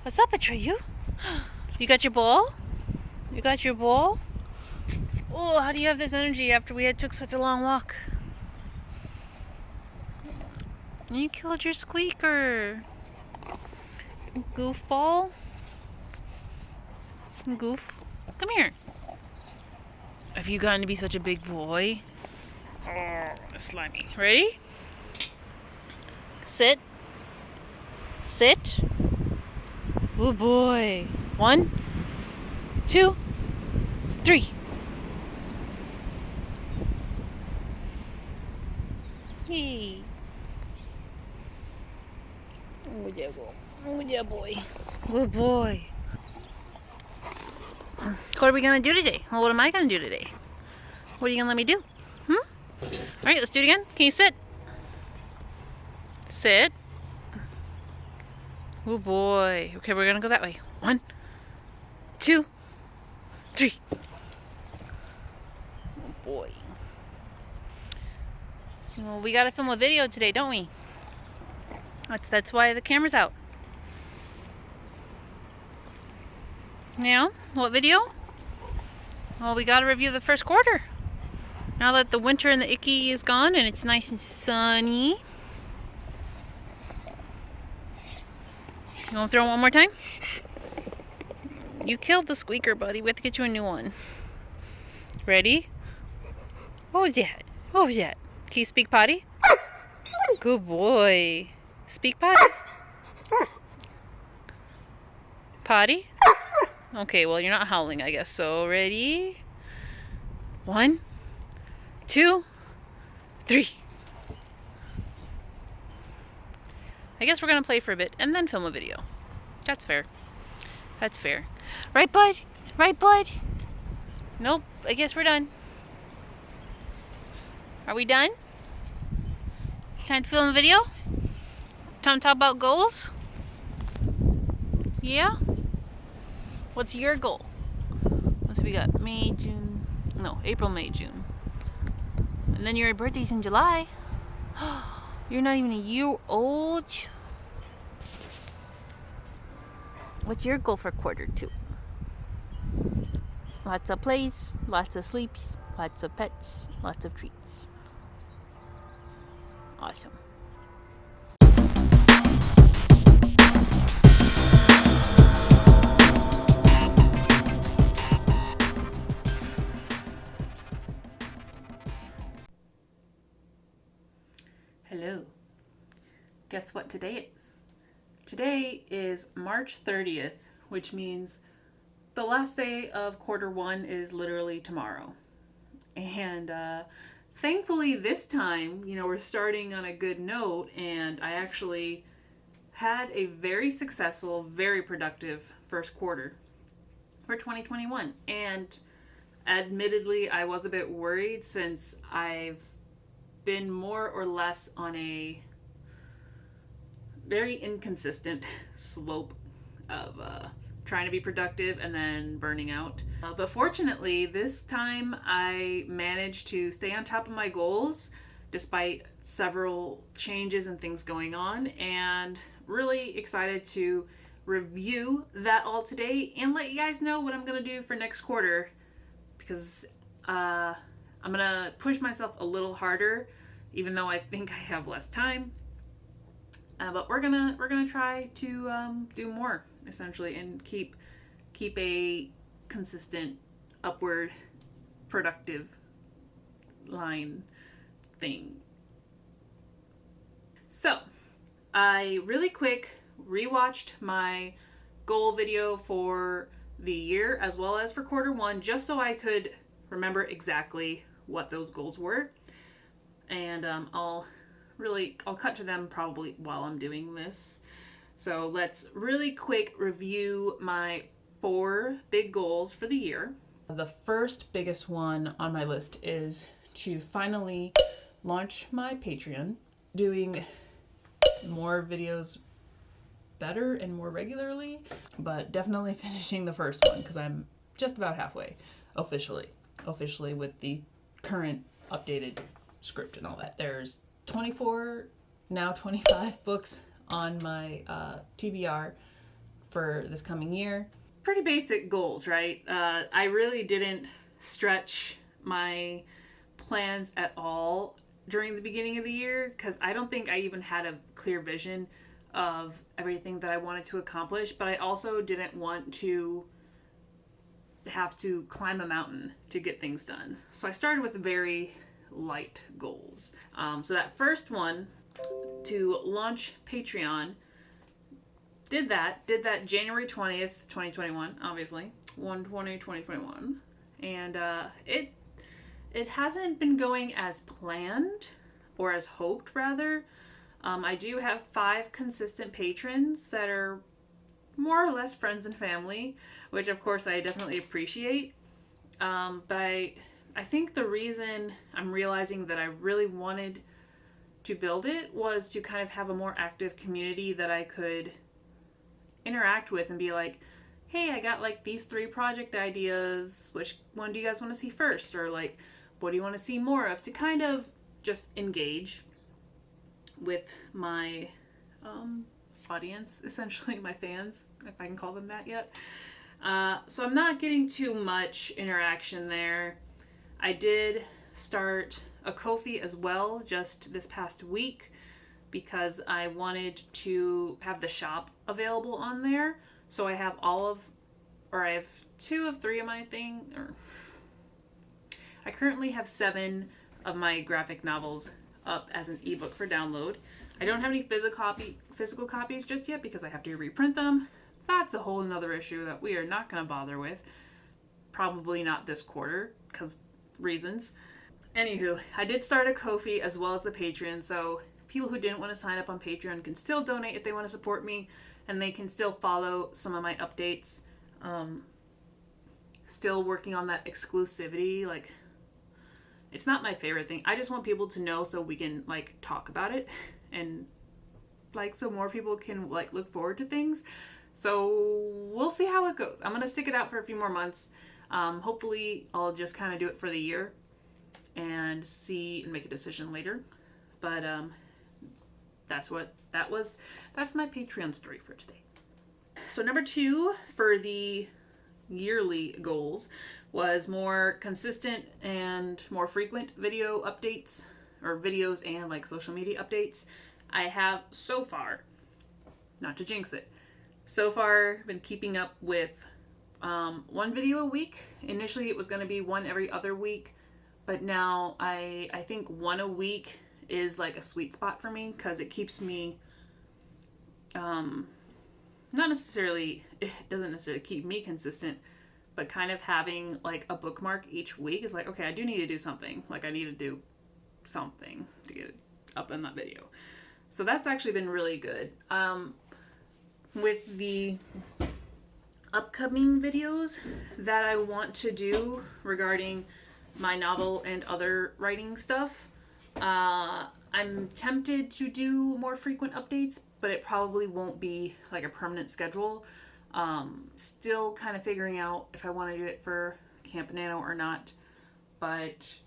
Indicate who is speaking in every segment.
Speaker 1: What's up, Atreyu? You got your ball? You got your ball? Oh, how do you have this energy after we took such a long walk? You killed your squeaker. Goofball. Goof. Come here. Have you gotten to be such a big boy? Oh, slimy. Ready? Sit. Sit. Good boy. 1, 2, 3. Hey. Oh, yeah, boy. Oh, yeah, boy. Good boy. What are we going to do today? Well, what am I going to do today? What are you going to let me do? All right, let's do it again. Can you sit? Sit. Oh, boy. Okay, we're going to go that way. 1, 2, 3. Oh, boy. Well, we got to film a video today, don't we? That's why the camera's out. Yeah? What video? Well, we got to review the first quarter. Now that the winter and the icky is gone and it's nice and sunny. You want to throw it one more time? You killed the squeaker, buddy. We have to get you a new one. Ready? What was that? What was that? Can you speak potty? Good boy. Speak potty? Potty? Okay, well, you're not howling, I guess. So, ready? 1, 2, 3. I guess we're going to play for a bit and then film a video. That's fair. That's fair. Right, bud? Right, bud? Nope. I guess we're done. Are we done? Time to film a video? Time to talk about goals? Yeah? What's your goal? What's we got? May, June. No, April, May, June. And then your birthday's in July. You're not even a year old. What's your goal for quarter 2? Lots of plays, lots of sleeps, lots of pets, lots of treats. Awesome. Hello. Guess what today is? Today is March 30th, which means the last day of quarter 1 is literally tomorrow. And thankfully this time, we're starting on a good note, and I actually had a very successful, very productive first quarter for 2021. And admittedly, I was a bit worried since I've been more or less on a very inconsistent slope of trying to be productive and then burning out. But fortunately, this time I managed to stay on top of my goals despite several changes and things going on, and really excited to review that all today and let you guys know what I'm going to do for next quarter, because I'm going to push myself a little harder, even though I think I have less time. But we're gonna try to do more, essentially, and keep a consistent upward productive line thing. So I really quick rewatched my goal video for the year as well as for quarter 1, just so I could remember exactly what those goals were. And I'll cut to them probably while I'm doing this. So let's really quick review my 4 big goals for the year. The first biggest one on my list is to finally launch my Patreon, doing more videos better and more regularly, but definitely finishing the first one because I'm just about halfway officially with the current updated script and all that. There's 24, now 25 books on my TBR for this coming year. Pretty basic goals, right? I really didn't stretch my plans at all during the beginning of the year because I don't think I even had a clear vision of everything that I wanted to accomplish, but I also didn't want to have to climb a mountain to get things done. So I started with very light goals. So that first one, to launch Patreon, did that January 20th, 2021, obviously. 1/20/2021. And it hasn't been going as planned, or as hoped, rather. I do have 5 consistent patrons that are more or less friends and family, which of course I definitely appreciate. But I think the reason I'm realizing that I really wanted to build it was to kind of have a more active community that I could interact with and be like, hey, I got like these 3 project ideas. Which one do you guys want to see first? Or like, what do you want to see more of? To kind of just engage with my audience, essentially, my fans, if I can call them that yet. So I'm not getting too much interaction there. I did start a Ko-fi as well just this past week because I wanted to have the shop available on there. So I have I have 2 of 3 of my I currently have 7 of my graphic novels up as an ebook for download. I don't have any physical copies just yet because I have to reprint them. That's a whole another issue that we are not going to bother with. Probably not this quarter because reasons. Anywho, I did start a Ko-fi as well as the Patreon, so people who didn't want to sign up on Patreon can still donate if they want to support me, and they can still follow some of my updates. Still working on that exclusivity. Like, it's not my favorite thing. I just want people to know so we can like talk about it, and like so more people can like look forward to things. So we'll see how it goes. I'm gonna stick it out for a few more months. Hopefully I'll just kind of do it for the year and see and make a decision later. But that's my Patreon story for today. So number 2 for the yearly goals was more consistent and more frequent video updates, or videos and like social media updates. I have so far, not to jinx it, so far been keeping up with 1 video a week. Initially it was going to be 1 every other week, but now I think 1 a week is like a sweet spot for me because it keeps me not necessarily, it doesn't necessarily keep me consistent, but kind of having like a bookmark each week is like, okay, I do need to do something. Like I need to do something to get it up in that video. So that's actually been really good. With the upcoming videos that I want to do regarding my novel and other writing stuff, I'm tempted to do more frequent updates, but it probably won't be like a permanent schedule. Still kind of figuring out if I want to do it for Camp Nano or not, but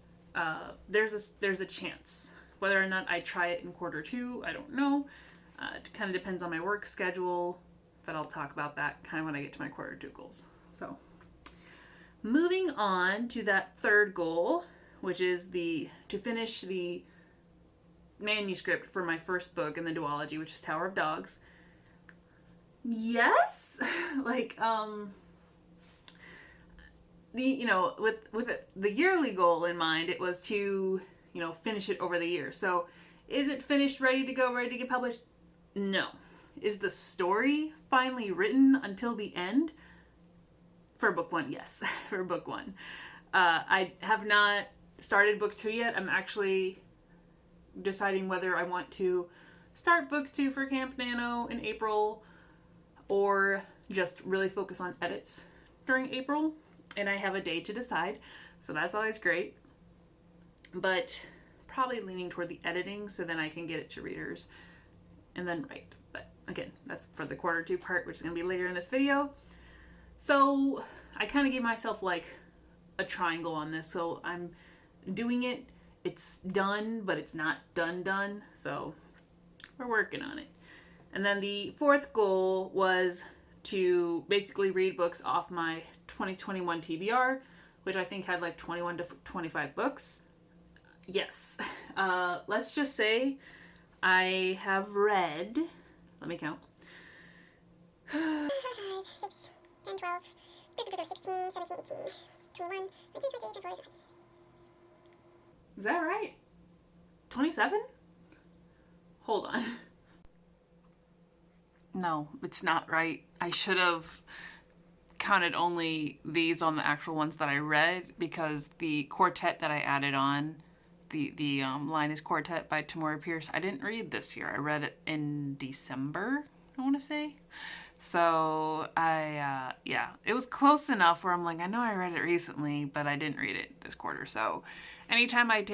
Speaker 1: there's a chance. Whether or not I try it in quarter 2, I don't know. It kind of depends on my work schedule, but I'll talk about that kind of when I get to my quarter 2 goals. So moving on to that 3rd goal, which is to finish the manuscript for my first book in the duology, which is Tower of Dogs. Yes, like with the yearly goal in mind, it was to finish it over the year. So is it finished, ready to go, ready to get published? No. Is the story finally written until the end? For book 1, yes. For book 1. I have not started book 2 yet. I'm actually deciding whether I want to start book 2 for Camp Nano in April or just really focus on edits during April. And I have a day to decide, so that's always great. But probably leaning toward the editing so then I can get it to readers and then write. But again, that's for the quarter 2 part, which is going to be later in this video. So I kind of gave myself like a triangle on this. So I'm doing it. It's done, but it's not done. So we're working on it. And then the 4th goal was to basically read books off my 2021 TBR, which I think had like 21 to 25 books. Yes. Let's just say I have read, let me count. 6, 10, 12, 16, 17, 18, 21, 22, 23, 24. Is that right? 27? Hold on. No, it's not right. I should have counted only these on the actual ones that I read, because the quartet that I added on, the Linus Quartet by Tamora Pierce, I didn't read this year. I read it in December, I want to say. So yeah, it was close enough where I'm like, I know I read it recently, but I didn't read it this quarter. So anytime I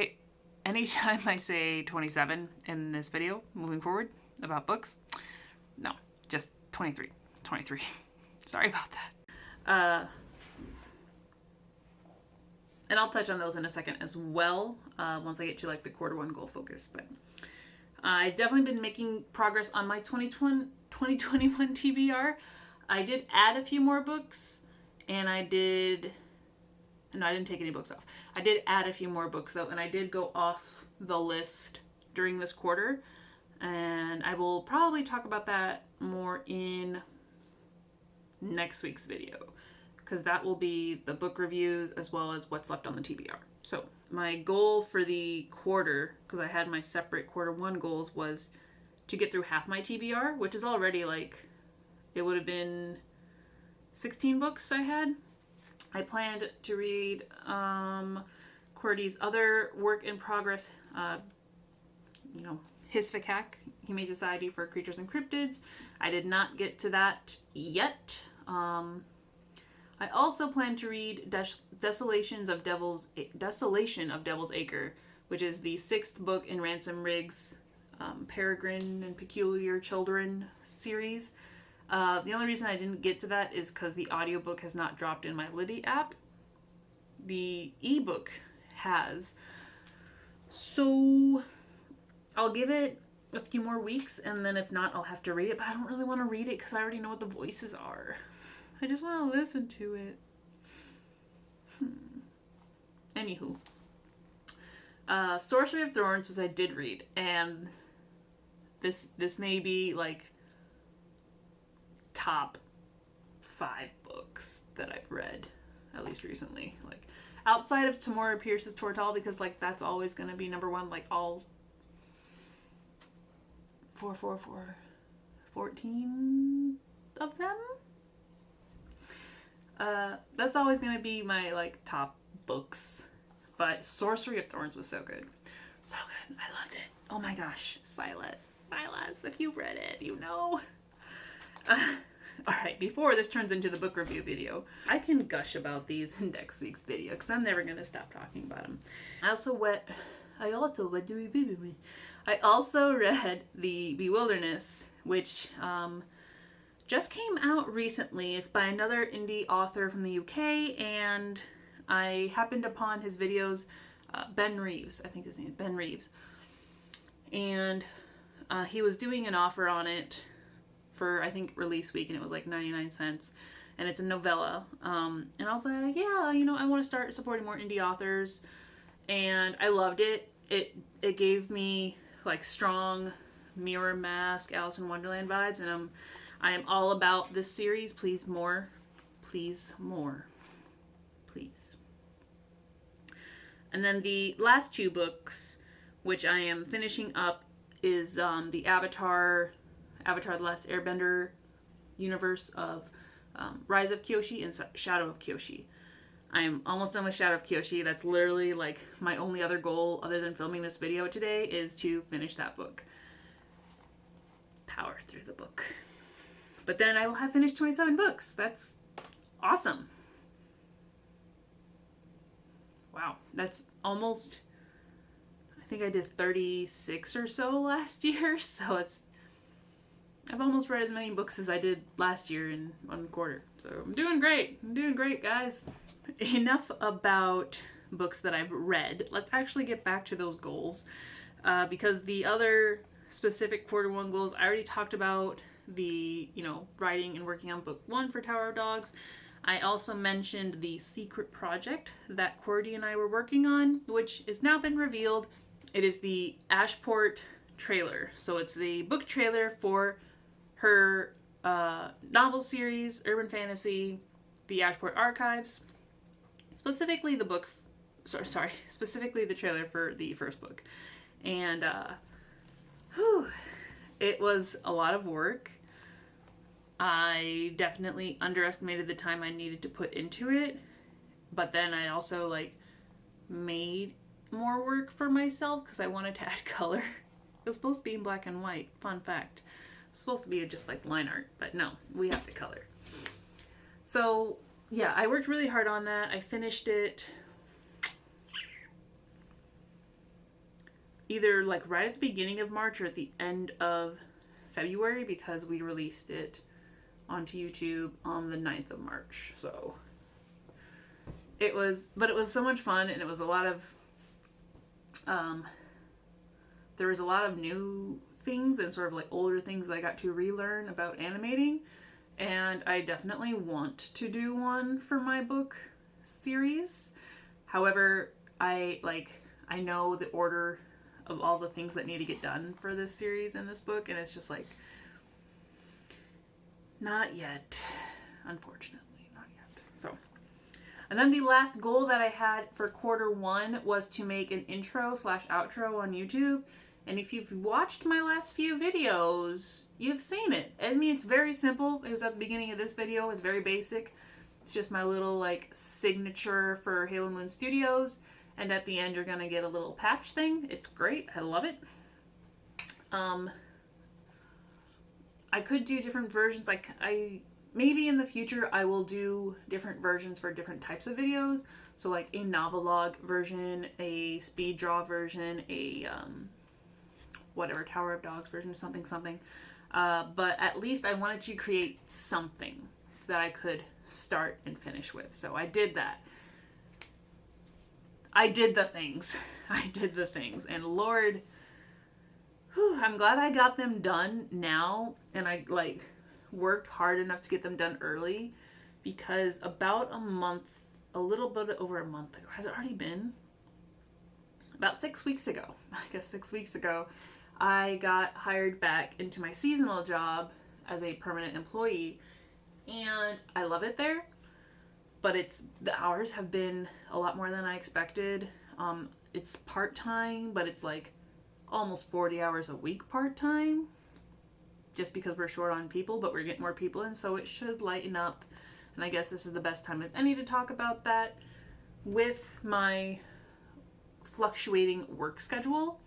Speaker 1: say 27 in this video moving forward about books, no, just 23. Sorry about that. And I'll touch on those in a second as well, once I get to like the quarter one goal focus. But I've definitely been making progress on my 2021 TBR. I did add a few more books, and I didn't take any books off. I did add a few more books though, and I did go off the list during this quarter, and I will probably talk about that more in next week's video, because that will be the book reviews as well as what's left on the TBR. So my goal for the quarter, because I had my separate quarter one goals, was to get through half my TBR, which is already like, it would have been 16 books I had. I planned to read Cordy's other work in progress, HISFCAC, Humane Society for Creatures and Cryptids. I did not get to that yet. I also plan to read Desolation of Devil's Acre, which is the 6th book in Ransom Riggs' Peregrine and Peculiar Children series. The only reason I didn't get to that is because the audiobook has not dropped in my Libby app. The ebook has. So I'll give it a few more weeks, and then if not, I'll have to read it. But I don't really want to read it because I already know what the voices are. I just want to listen to it. Anywho. Sorcery of Thorns, which I did read, and this may be like top 5 books that I've read, at least recently. Like outside of Tamora Pierce's Tortall, because like that's always going to be number one, like all 14 of them. That's always going to be my like top books. But Sorcery of Thorns was so good. So good. I loved it. Oh my gosh. Silas, if you've read it, you know. Alright, before this turns into the book review video, I can gush about these in next week's video, because I'm never going to stop talking about them. I also read The Bewilderness, which just came out recently. It's by another indie author from the UK, and I happened upon his videos, Ben Reeves, I think his name is Ben Reeves, and he was doing an offer on it for, I think, release week, and it was like 99 cents, and it's a novella, and I was like, yeah, I want to start supporting more indie authors, and I loved it. It gave me like strong Mirror Mask, Alice in Wonderland vibes, and I am all about this series. Please more. And then the last 2 books, which I am finishing up, is the Avatar The Last Airbender universe of Rise of Kyoshi and Shadow of Kyoshi. I'm almost done with Shadow of Kyoshi. That's literally like my only other goal other than filming this video today, is to finish that book. Power through the book. But then I will have finished 27 books. That's awesome. Wow, that's almost, I think I did 36 or so last year, so I've almost read as many books as I did last year in 1 quarter. So I'm doing great, guys. Enough about books that I've read. Let's actually get back to those goals, because the other specific quarter one goals I already talked about the, writing and working on book 1 for Tower of Dogs. I also mentioned the secret project that Cordy and I were working on, which has now been revealed. It is the Ashport trailer. So it's the book trailer for her novel series, Urban Fantasy, the Ashport Archives. Specifically specifically the trailer for the first book. And it was a lot of work. I definitely underestimated the time I needed to put into it, but then I also made more work for myself because I wanted to add color. It was supposed to be in black and white. Fun fact. It's supposed to be just line art, but no, we have to color. So yeah, I worked really hard on that. I finished it either right at the beginning of March or at the end of February, because we released it onto YouTube on the 9th of March. So it was so much fun, and it was a lot of there was a lot of new things and sort of older things that I got to relearn about animating, and I definitely want to do one for my book series. However, I know the order of all the things that need to get done for this series and this book, and it's just not yet, unfortunately, not yet. So, and then the last goal that I had for quarter 1 was to make an intro/outro on YouTube. And if you've watched my last few videos, you've seen it. I mean, it's very simple. It was at the beginning of this video. It's very basic. It's just my little signature for Halo Moon Studios. And at the end, you're gonna get a little patch thing. It's great. I love it. I could do different versions. Maybe in the future I will do different versions for different types of videos. So a novelog version, a speed draw version, a whatever, Tower of Dogs version, something. But at least I wanted to create something that I could start and finish with. So I did that. I did the things. And Lord, I'm glad I got them done now, and I worked hard enough to get them done early, because about a little bit over a month ago, has it already been? About 6 weeks ago, I got hired back into my seasonal job as a permanent employee, and I love it there, but the hours have been a lot more than I expected. It's part-time, but it's almost 40 hours a week part-time, just because we're short on people, but we're getting more people in, so it should lighten up. And I guess this is the best time as any to talk about that. With my fluctuating work schedule,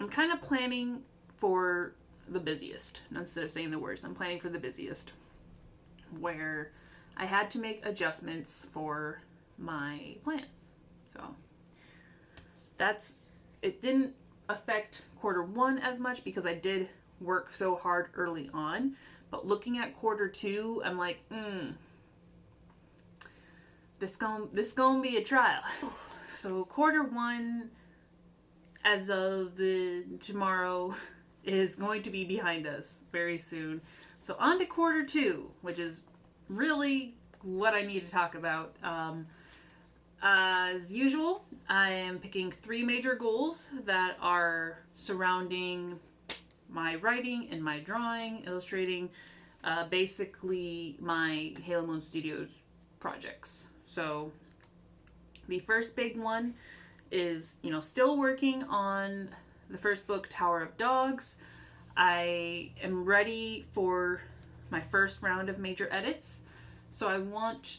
Speaker 1: I'm kind of planning for the busiest. Instead of saying the worst, I'm planning for the busiest, where I had to make adjustments for my plans. So it didn't affect quarter 1 as much because I did work so hard early on. But looking at quarter 2, I'm this gonna be a trial. So quarter 1, as of tomorrow, is going to be behind us very soon. So on to quarter 2, which is really what I need to talk about. As usual, I am picking 3 major goals that are surrounding my writing and my drawing, illustrating, basically my Halo Moon Studios projects. So the first big one is, still working on the first book, Tower of Dogs. I am ready for my first round of major edits. So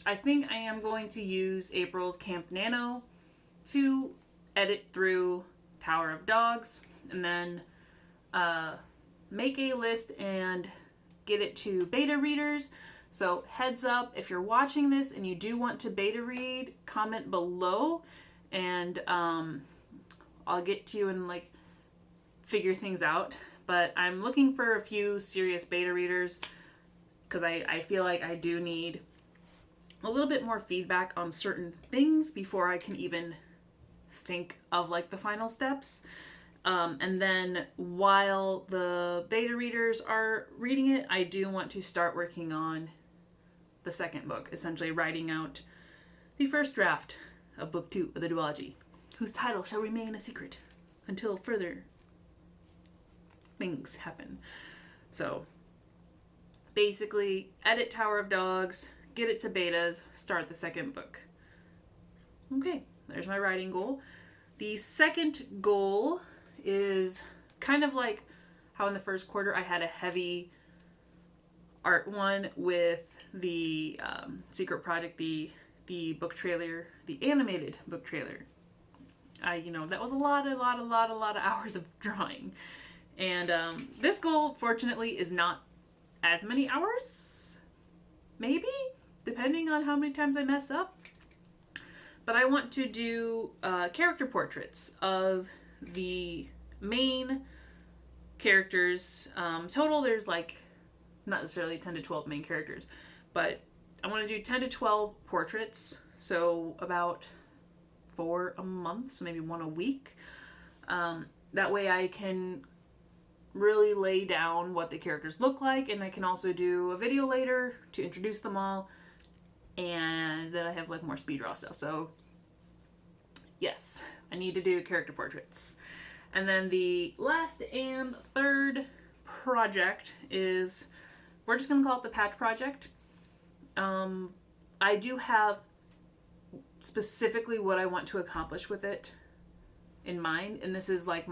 Speaker 1: I think I am going to use April's Camp Nano to edit through Tower of Dogs, and then make a list and get it to beta readers. So heads up, if you're watching this and you do want to beta read, comment below, and I'll get to you and figure things out. But I'm looking for a few serious beta readers, because I feel like I do need a little bit more feedback on certain things before I can even think of the final steps. And then while the beta readers are reading it, I do want to start working on the second book, essentially writing out the first draft of book 2 of the duology, whose title shall remain a secret until further things happen. So basically, edit Tower of Dogs, get it to betas, start the second book. Okay, there's my writing goal. The second goal is kind of like how in the first quarter I had a heavy art one with the secret project, the book trailer, the animated book trailer. That was a lot of hours of drawing. And this goal, fortunately, is not as many hours, maybe, depending on how many times I mess up. But I want to do character portraits of the main characters. Total, there's like not necessarily 10 to 12 main characters, but I want to do 10 to 12 portraits, so about 4 a month, so maybe 1 a week. That way I can really lay down what the characters look like, and I can also do a video later to introduce them all, and then I have like more speed draw stuff. So yes, I need to do character portraits. And then the last and third project is, we're just gonna call it the patch project. I do have specifically what I want to accomplish with it in mind, and this is like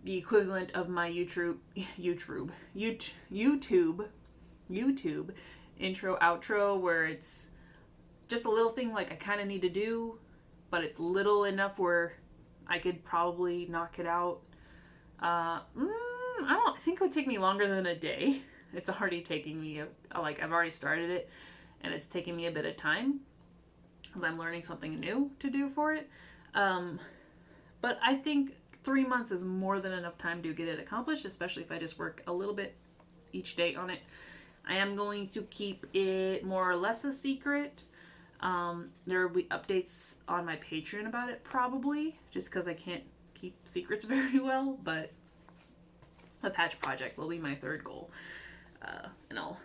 Speaker 1: the equivalent of my YouTube intro outro, where it's just a little thing like I kind of need to do, but it's little enough where I could probably knock it out. I think it would take me longer than a day. It's already taking me I've already started it, and it's taking me a bit of time because I'm learning something new to do for it. But I think 3 months is more than enough time to get it accomplished, especially if I just work a little bit each day on it. I am going to keep it more or less a secret. There will be updates on my Patreon about it, probably, just because I can't keep secrets very well, but a patch project will be my third goal. And I'll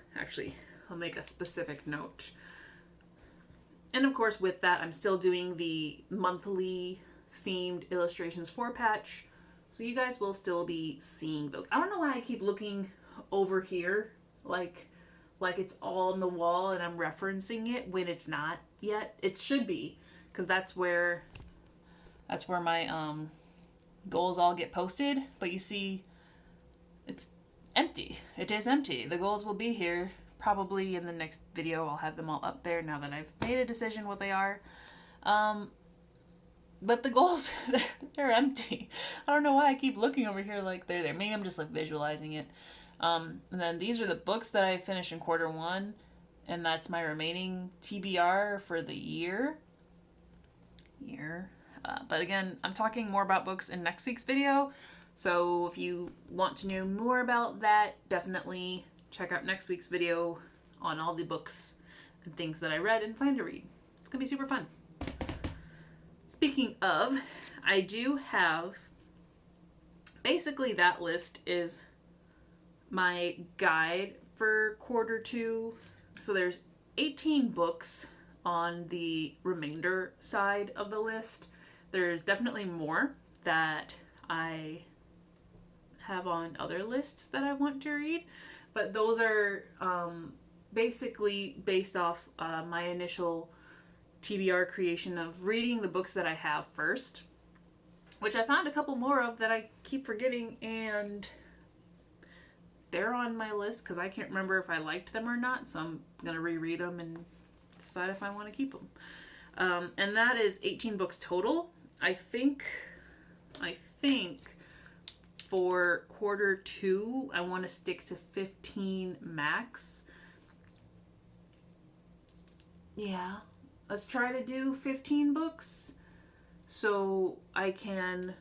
Speaker 1: make a specific note. And of course, with that, I'm still doing the monthly themed illustrations for patch, so you guys will still be seeing those. I don't know why I keep looking over here like it's all on the wall and I'm referencing it when it's not yet. It should be, because that's where my goals all get posted, but you see it's empty. It is empty. The goals will be here probably in the next video. I'll have them all up there now that I've made a decision what they are. But the goals, they're empty. I don't know why I keep looking over here like they're there. Maybe I'm just like visualizing it. And then these are the books that I finished in quarter 1, and that's my remaining TBR for the year. But again, I'm talking more about books in next week's video. So if you want to know more about that, definitely check out next week's video on all the books and things that I read and plan to read. It's gonna be super fun. Speaking of, I do have, basically that list is my guide for quarter 2. So there's 18 books on the remainder side of the list. There's definitely more that I have on other lists that I want to read, but those are basically based off my initial TBR creation of reading the books that I have first, which I found a couple more of that I keep forgetting, and they're on my list because I can't remember if I liked them or not, so I'm gonna reread them and decide if I want to keep them. And that is 18 books total. I think for quarter 2 I want to stick to 15 max. Yeah, let's try to do 15 books so I can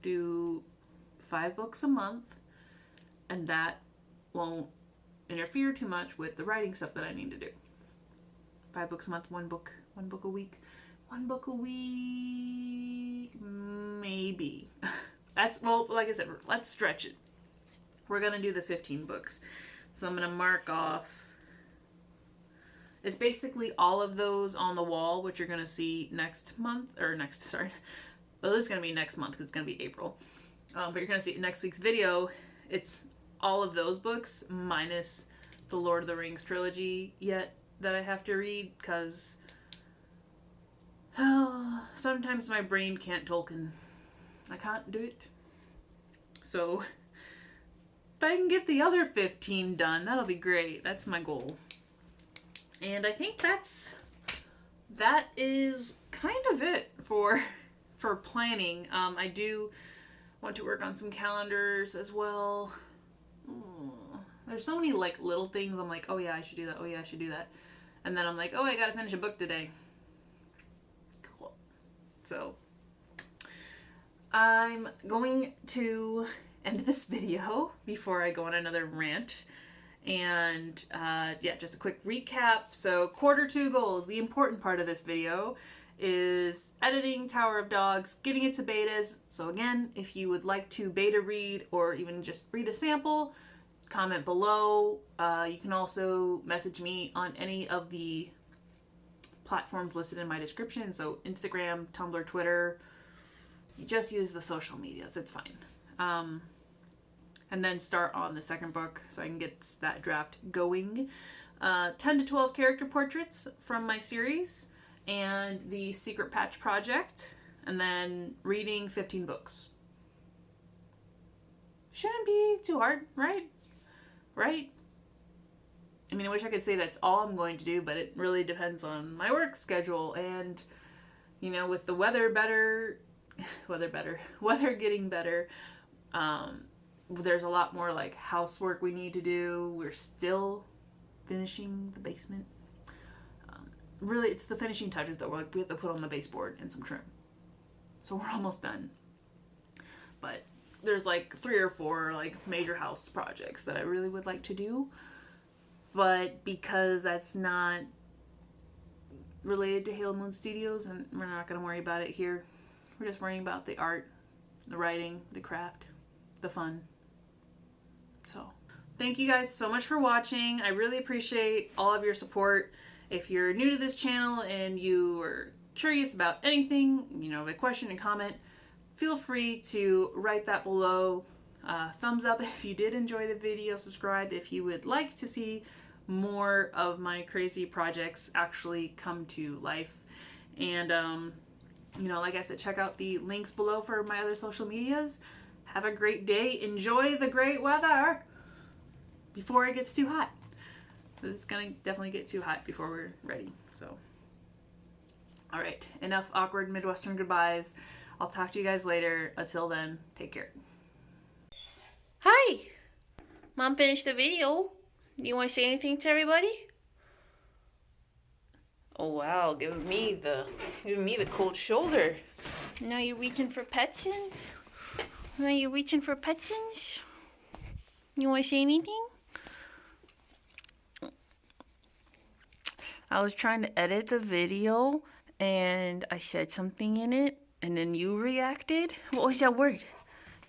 Speaker 1: do 5 books a month, and that won't interfere too much with the writing stuff that I need to do. 5 books a month, one book a week. 1 book a week, maybe. That's, well, like I said, let's stretch it. We're going to do the 15 books. So I'm going to mark off. It's basically all of those on the wall, which you're going to see next month, or next, sorry. Well, this is going to be next month because it's going to be April. But you're going to see in next week's video, it's all of those books minus the Lord of the Rings trilogy yet that I have to read because sometimes my brain can't Tolkien. I can't do it. So if I can get the other 15 done, that'll be great. That's my goal. And I think that is kind of it for planning. I do want to work on some calendars as well. There's so many like little things I'm like, oh yeah, I should do that. Oh yeah, I should do that. And then I'm like, oh, I gotta finish a book today. Cool. So I'm going to end this video before I go on another rant. And yeah, just a quick recap. So Q2 goals, the important part of this video is editing Tower of Dogs, getting it to betas. So again, if you would like to beta read or even just read a sample, comment below. You can also message me on any of the platforms listed in my description. So Instagram, Tumblr, Twitter. You just use the social medias, it's fine. And then start on the second book so I can get that draft going. 10 to 12 character portraits from my series and the Secret Patch Project, and then reading 15 books. Shouldn't be too hard, right? Right? I mean, I wish I could say that's all I'm going to do, but it really depends on my work schedule and, you know, with the weather getting better, there's a lot more like housework we need to do. We're still finishing the basement. Really, it's the finishing touches that we have to put on the baseboard and some trim. So we're almost done. But there's like 3 or 4 like major house projects that I really would like to do. But because that's not related to Halo Moon Studios, and we're not going to worry about it here. We're just worrying about the art, the writing, the craft, the fun. So thank you guys so much for watching. I really appreciate all of your support. If you're new to this channel and you are curious about anything, you know, a question and comment, feel free to write that below. Thumbs up if you did enjoy the video. Subscribe if you would like to see more of my crazy projects actually come to life. And, you know, like I said, check out the links below for my other social medias. Have a great day. Enjoy the great weather before it gets too hot. It's going to definitely get too hot before we're ready. So, all right. Enough awkward Midwestern goodbyes. I'll talk to you guys later. Until then, take care.
Speaker 2: Hi. Mom finished the video. You want to say anything to everybody? Oh wow, giving me the cold shoulder. Now you're reaching for petsins? Now you're reaching for petsins? You want to say anything? I was trying to edit the video and I said something in it and then you reacted. What was that word?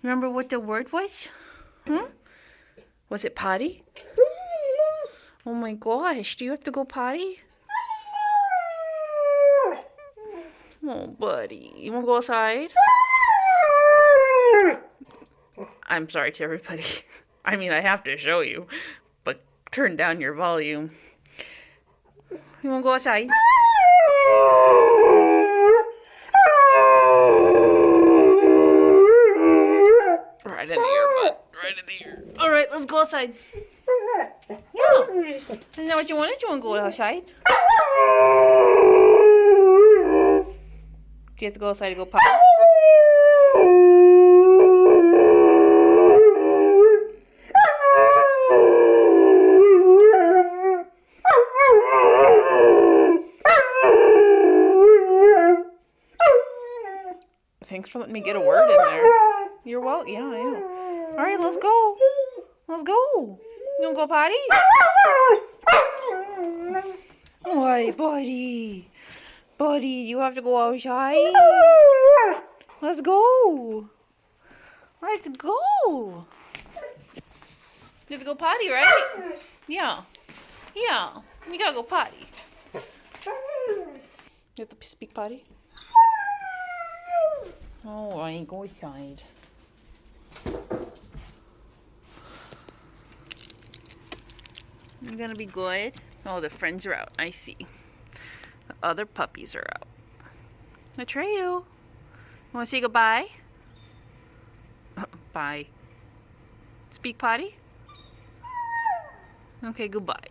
Speaker 2: Remember what the word was? Huh? Was it potty? Oh my gosh, do you have to go potty? Oh, buddy. You want to go outside? I'm sorry to everybody. I mean, I have to show you, but turn down your volume. You want to go outside? Right in the ear, bud. Right in the ear. All right, let's go outside. Yeah. Isn't that what you wanted? You want to go outside? Do you have to go outside to go potty? Thanks for letting me get a word in there. You're well, yeah, I am. All right, let's go. Let's go. You want to go potty? Why, buddy? Buddy, you have to go outside? Let's go. Let's go. You have to go potty, right? Yeah. Yeah. You gotta go potty. You have to speak potty? Oh, I ain't go inside. You're gonna be good? Oh, the friends are out. I see. The other puppies are out. Atreyu, you wanna say goodbye? Bye. Speak potty? Okay, goodbye.